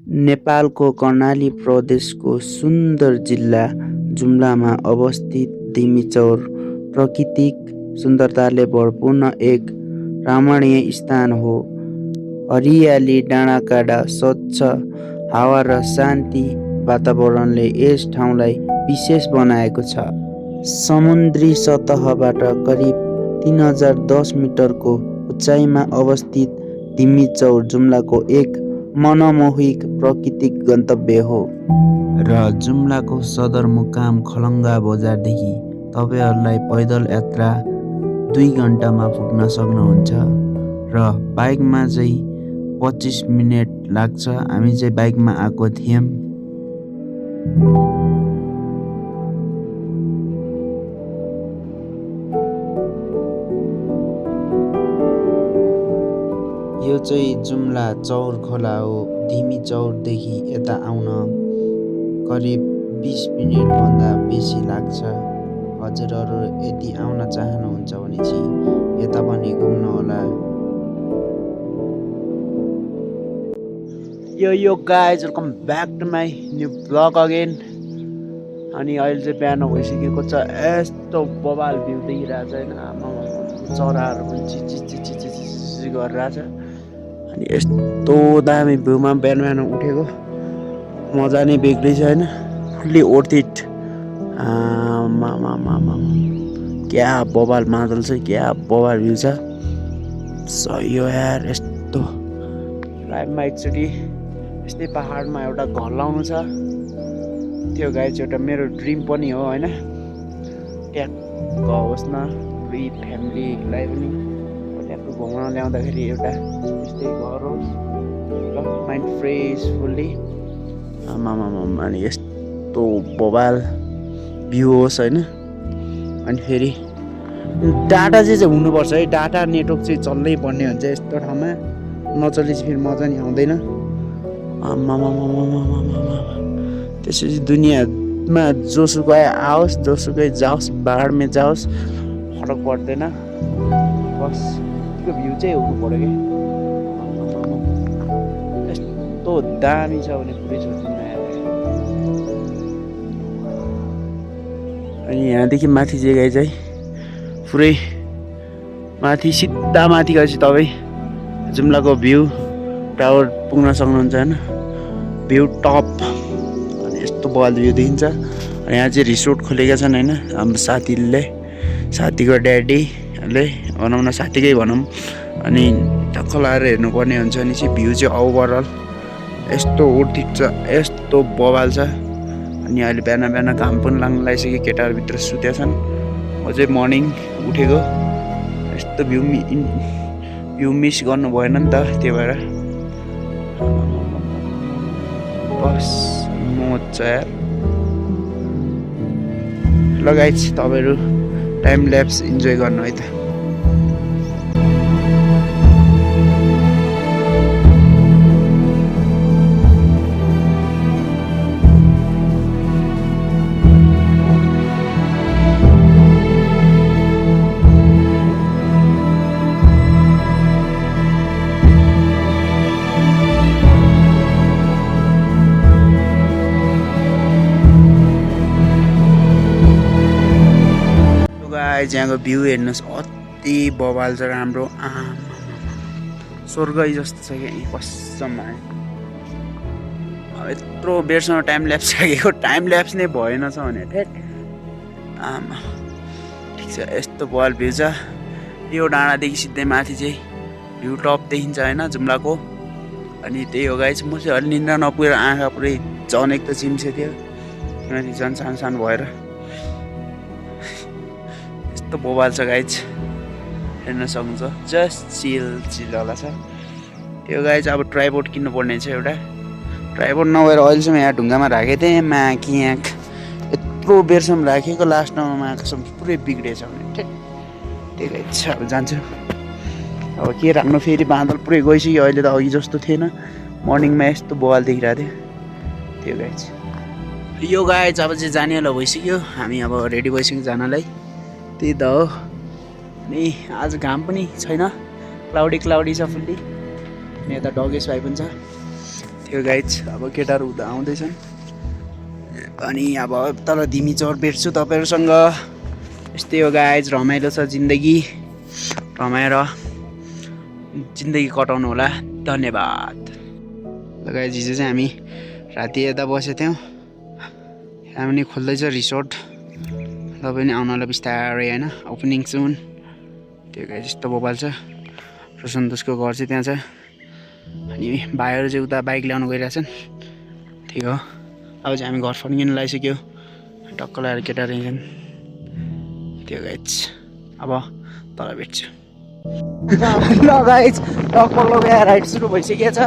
नेपालको कर्णाली प्रदेशको सुन्दर जिल्ला जुम्लामा अवस्थित तिमीचौर प्राकृतिक सुन्दरताले भरपूर्ण एक रमणीय स्थान हो। हरियाली, डाँडाकाँडा, स्वच्छ हावा र शान्ति वातावरणले यस ठाउँलाई विशेष बनाएको छ। समुद्री सतहबाट करिब 3010 मिटरको उचाइमा अवस्थित तिमीचौर जुम्लाको एक मनमोहक प्राकृतिक गन्तव्य हो र जुम्लाको सदरमुकाम खलङ्गा बजारदेखि तपाईहरूलाई पैदल यात्रा 2 घन्टामा पुग्न सक्नुहुन्छ र बाइकमा चाहिँ 25 मिनेट लाग्छ। हामी चाहिँ बाइकमा आएको थियौँ। यो चाहिँ जुम्ला चौर खोला हो। तिमीचौरदेखि यता आउन करिब 20 मिनेटभन्दा बेसी लाग्छ। हजुरहरू यदि आउन चाहनुहुन्छ भने चाहिँ यता पनि घुम्नु होला। यो guys, welcome back to my new blog again. अनि अहिले चाहिँ बिहान भइसकेको छ। यस्तो बवाल भ्यू देखिरहेको छ होइन। चराहरू पनि चिची गरिरहेछ। अनि यस्तो दामी भ्यूमा बिहान बिहान उठेको मजा नै बेग्लै छ होइन। Fully worth it. क्या बवाल मादल छ, क्या बवाल भ्यू छ। सही हो यार। यस्तो लाइफमा एकचोटि यस्तै पहाडमा एउटा घर लाउनु छ। त्यो गाइज एउटा मेरो ड्रिम पनि हो होइन। ट्याक्क होस् न, विथ फ्यामिलीलाई पनि ट्याक्क घुमाउन ल्याउँदाखेरि एउटा यस्तै घर होस् र माइन्ड फ्रेस फुल्ली। अनि यस्तो बवाल भ्यू होस् होइन। अनि फेरि डाटा चाहिँ हुनुपर्छ है। डाटा नेटवर्क चाहिँ चल्नै पर्ने हुन्छ यस्तो ठाउँमा। नचलेपछि फेरि मजा नि आउँदैन। त्यसपछि दुनियाँमा जोसुकै आओस्, जोसुकै जाओस्, बाढमे जाओस्, फरक पर्दैन। बस त्यो भ्यू चाहिँ हुनु पऱ्यो क्या। यस्तो दामी छ भने पुरै सोच्नु आएर। अनि यहाँदेखि माथि चाहिँ गए चाहिँ पुरै माथि, सिधा माथि गएपछि तपाईँ जुम्लाको भ्यू टावर पुग्न सक्नुहुन्छ होइन। View top. अनि यस्तो बवाल भ्यू देखिन्छ। अनि यहाँ चाहिँ रिसोर्ट खोलेका छन् होइन हाम्रो साथीको ड्याडीले भनौँ न, साथीकै भनौँ। अनि टक्क लगाएर हेर्नुपर्ने हुन्छ। अनि चाहिँ भ्यू चाहिँ ओभरअल यस्तो उठिक छ, यस्तो बवाल छ। अनि अहिले बिहान बिहान घाम पनि लाग्न लागिसक्यो। केटाहरू भित्र सुतेका छन्। म चाहिँ मर्निङ उठेको। यस्तो भ्यू मिस गर्नु भएन नि त, त्यही भएर बस मोज छ यार। ल गाइज, तपाईँहरू टाइम ल्याप्स इन्जोय गर्नु है त। यहाँको भ्यू हेर्नुहोस्, अति बवाल छ, राम्रो। स्वर्गै जस्तो छ क्या कसम। अब यत्रो बेरसम्म टाइम ल्याप्स राखेको, टाइम ल्याप्स नै भएन छ भने ठ्याक। ठिक छ। यस्तो बवाल भ्यू छ। यो डाँडादेखि सिधै माथि चाहिँ भ्यू टप देखिन्छ होइन जुम्लाको। अनि त्यही हो गाइज। म चाहिँ अलि निन्द्रा नपुगेर आँखा पुरै झन् एक त चिम्से थियो। किनकि झन् सानो सानो भएर यस्तो बवाल छ गाइज। हेर्न सक्नुहुन्छ। जस्ट चिलवाला छ त्यो गाइज। अब ट्राइपोड किन्नु पर्ने छ एउटा। ट्राइपोड नभएर अहिलेसम्म यहाँ ढुङ्गामा राखेको थिएँ। म्याक यत्रो बेरसम्म राखेको, लास्टमा माकसम्म पुरै बिग्रेछ भने ठिक। त्यही गाइज अब जान्छु। अब के राख्नु, फेरि बादल पुरै गइसक्यो। अहिले त अघि जस्तो थिएन। मर्निङमा यस्तो बवाल देखिरहेको थियो। त्यो गाइज यो गाइज अब चाहिँ जानेवाला भइसक्यो। हामी अब रेडी भइसक्यो जानलाई। त्यही त हो। अनि आज घाम पनि छैन, क्लाउडी छ फुल्ली। अनि यता डगेस भाइ पनि छ। थियो गाइज। अब केटाहरू उता आउँदैछन् अनि अब तल धिमी चौर भेट्छु तपाईँहरूसँग। यस्तै हो गाइज, रमाइलो छ जिन्दगी, रमाएर जिन्दगी कटाउनु होला। धन्यवाद। ल गाइज, हिजो चाहिँ हामी राति यता बसेको थियौँ। यहाँ पनि खोल्दैछ रिसोर्ट, तपाईँ पनि आउनु होला बिस्तारै होइन, ओपनिङ सुन। त्यो गाइज यस्तो बोबाल छ र सन्तोषको घर चाहिँ त्यहाँ छ अनि भाइहरू चाहिँ उता बाइक ल्याउनु गइरहेछन्। ठिक हो, अब चाहिँ हामी घर फर्किनु लागिसक्यो। टक्क लगाएर केटा रहेछन् त्यो गाइज। अब तल भेट्छु। ल गाइज, टक्क लगाएर राइड सुरु भइसकेको छ।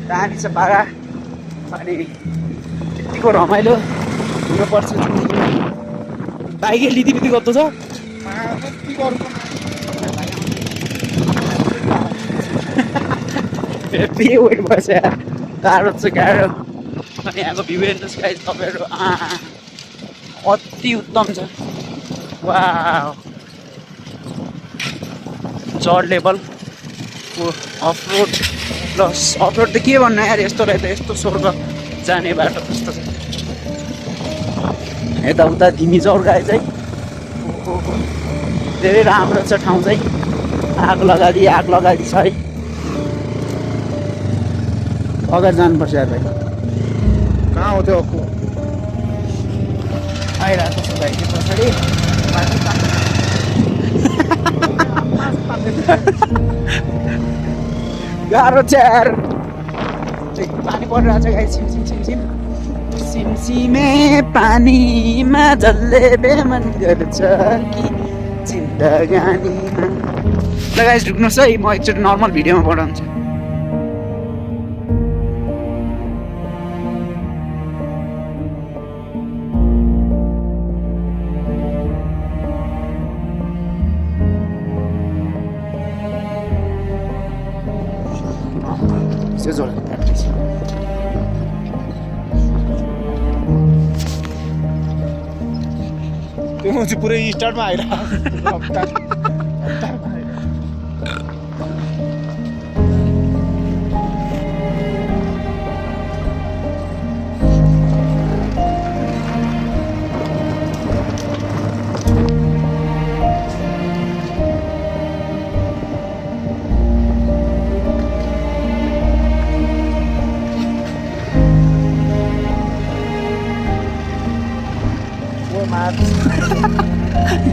दामी छ पारा अनि त्यतिको रमाइलो हुनुपर्छ जिन्दगीमा। बाइकै लिदिबिदी गर्दो छ। हेभी वेट भएछ यार, गाह्रो छ गाह्रो। अनि यहाँको भ्यू हेर्नुहोस् गाइज तपाईँहरू, अति उत्तम छ। वाह, चढ लेभलको off road plus off road त के भन्नु यार, यस्तो रहेछ, यस्तो स्वर्ग जाने बाटो जस्तो छ। यताउता धिमी चौर गाइज है, धेरै राम्रो छ ठाउँ चाहिँ। आग लगाइदिए छ है। अगाडि जानुपर्छ यार भाइ। कहाँ हो त्यो अक्कु? आइरहेको छु भाइ त्यो पछाडि। गाह्रो छ यार, पानी परिरहेको छ गाई। सिमसिम सिमसिम सिमसिमे पानीमा जसले बेमन गर्छ कि जिन्दगानीमा। ल गाइस ढुक्नुहोस् है, म एकचोटि नर्मल भिडियोमा पठाउँछु। त्यो चाहिँ पुरै स्टार्टमा आइरहेको।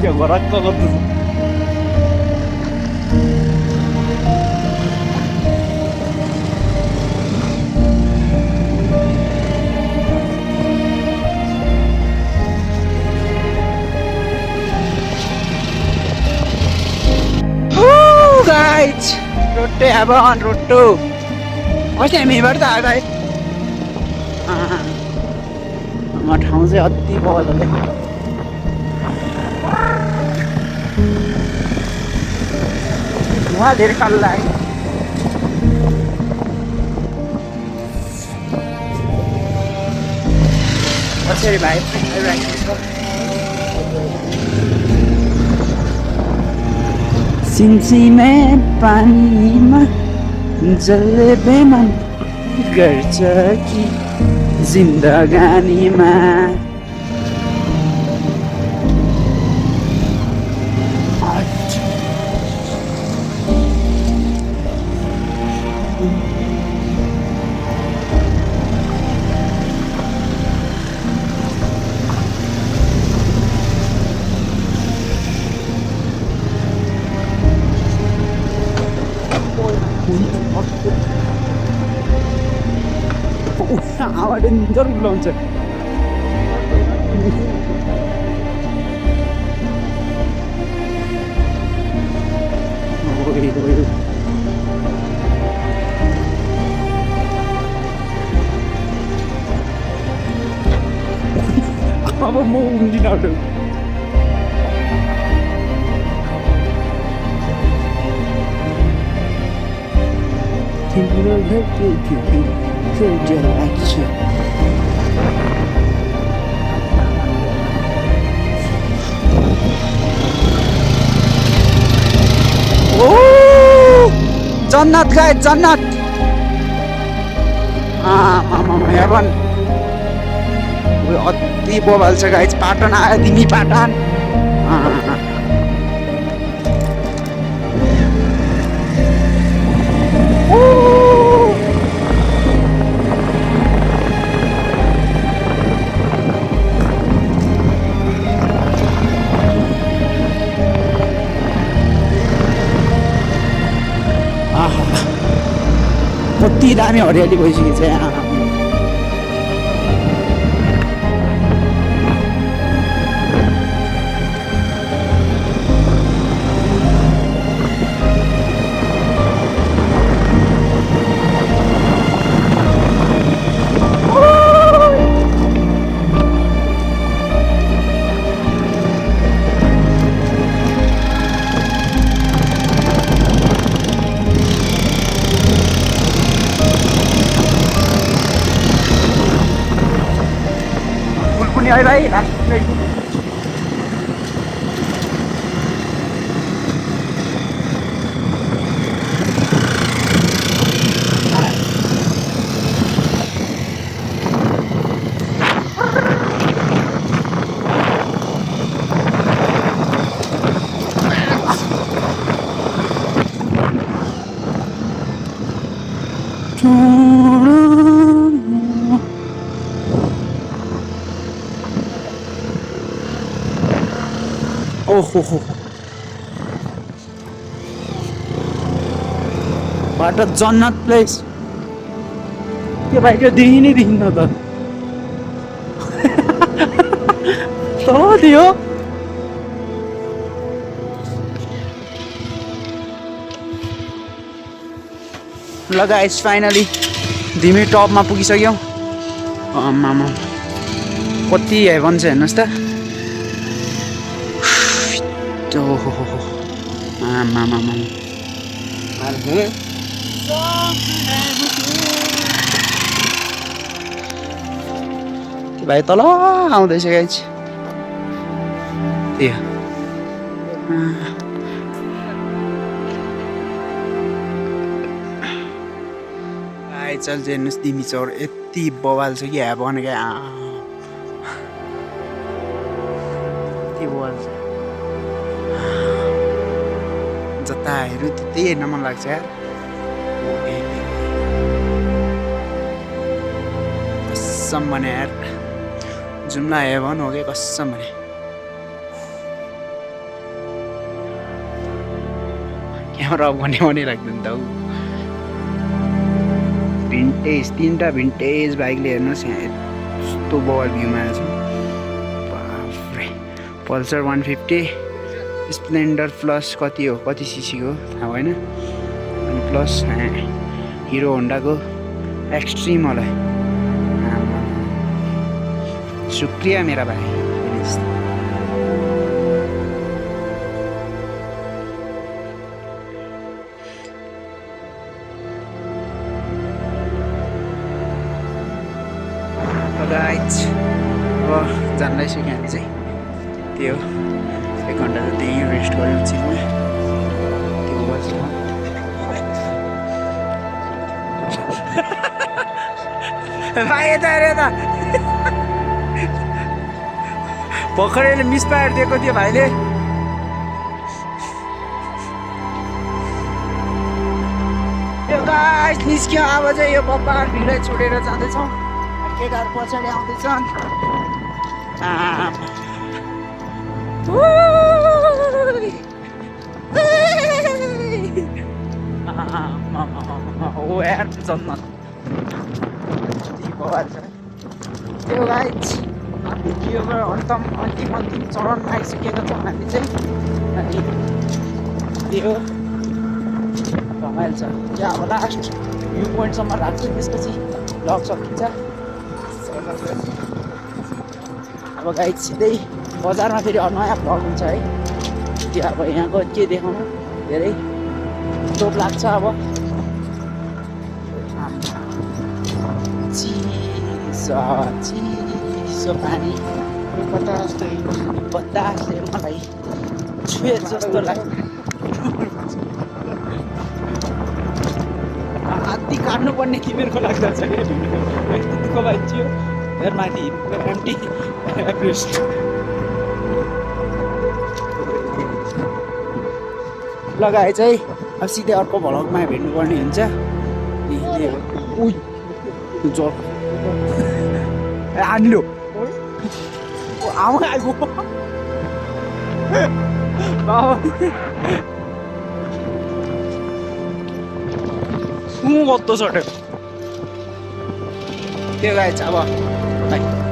Ya gorak banget tuh. Guys, rote abang roto. Masih हामी हेबाट आयो भाइ। हाम्रो ठाउँ चाहिँ अति बवाल हो। वहाँ धेरै कालो लाग्यो। कसरी भाइ सिमसिमे पानीमा जसले बेमन गर्छ कि जिन्दगानीमा। आवाज डेन्जर उब्लाउँछ। अब म उम्रिन आउँछु। तिम्रो घर के लाग्छ? ओ जन्नत गाइस, जन्नत। हेभन अति बबाल छ गाइज पाटन आयो तिमी पाटन कति दामी हरियाली भइसकेको छ यहाँ Ay, भाइ ओहो बाटो जन्नत प्लेस के भाइ त्यो देखि नै देखिन्न त थियो ल गाइस फाइनली धिमी टपमा पुगिसक्यौँ आमामा कति हेभन छ हेर्नुहोस् त आमामा भाइ तल आउँदैछ गाइस त्यो चल चाहिँ हेर्नुहोस् तिमी चौर यति बवाल छ कि हेभन क्या यति बवाल छ जता हेर्नु त्यतै हेर्न मन लाग्छ यार कसम भने यार जुम्ला हेभन हो कि कसम भने क्यामेरा अफ गर्ने पनि लाग्दैन त भिन्टेज तीनटा भिन्टेज बाइकले हेर्नुहोस् यहाँ यस्तो बवाल भ्यूमा आएछ पल्सर 150 स्प्लेन्डर प्लस कति हो कति सिसीको थाहा भएन अनि प्लस हिरो होन्डाको एक्सट्रिम होला शुक्रिया मेरा भाइ गाइज अब जान्दैछु हामी चाहिँ त्यो 1 घन्टा त त्यहीँ रेस्ट गऱ्यौँ चिजमा त्यो बस भाइ यता हेर यता भर्खरैले मिसफायर दिएको थियो भाइले यो गाइस निस्क्यो अब चाहिँ यो बब्बार भिडै छोडेर जाँदैछौँ केटाहरू पछाडि आउँदैछन् ओ यार जन्नत त्यो गाइस भिडियोको अन्तिम चरणमा आइसकेका छौँ हामी चाहिँ अनि त्यो रमाइलो छ यहाँ अब लास्ट भ्यू पोइन्टसम्म राख्छु त्यसपछि लग सकिन्छ अब गाइस सिधै बजारमा फेरि नयाँ भ्लग हुन्छ है त्यो अब यहाँको के देखाउनु धेरै टोप लाग्छ अब चिसो पानी बतासले मलाई छुए जस्तो लाग्यो आज कति काट्नुपर्ने किमेरको लाग्दो छ कि यस्तो दुःख भइदियो हेर माथि एम्टी एभरेस्ट लगाए चाहिँ अब सिधै अर्को भ्लगमा भेट्नुपर्ने हुन्छ जल आनिलो आमा आइगयो कस्तो छ त्यो गाइज अब